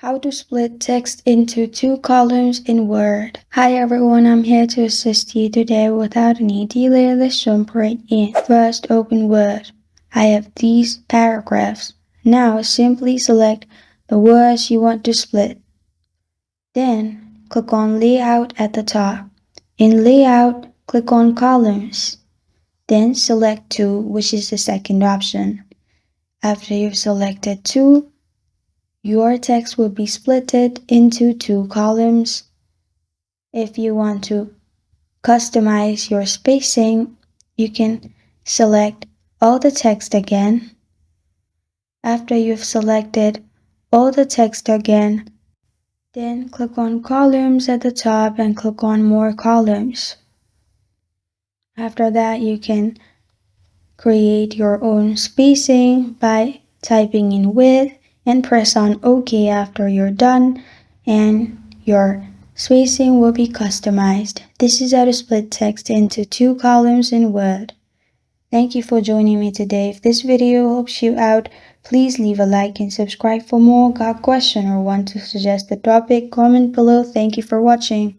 How to split text into two columns in Word. Hi everyone, I'm here to assist you today. Without any delay, let's jump right in. First, open Word. I have these paragraphs. Now simply select the words you want to split. Then click on Layout at the top. In Layout, click on Columns. Then select 2, which is the second option. After you've selected 2, your text will be splitted into two columns. If you want to customize your spacing, you can select all the text again. After you've selected all the text again, then click on Columns at the top and click on More Columns. After that, you can create your own spacing by typing in width and press on OK after you're done, and your spacing will be customized. This is how to split text into two columns in Word. Thank you for joining me today. If this video helps you out, please leave a like and subscribe for more. Got a question or want to suggest a topic? Comment below. Thank you for watching.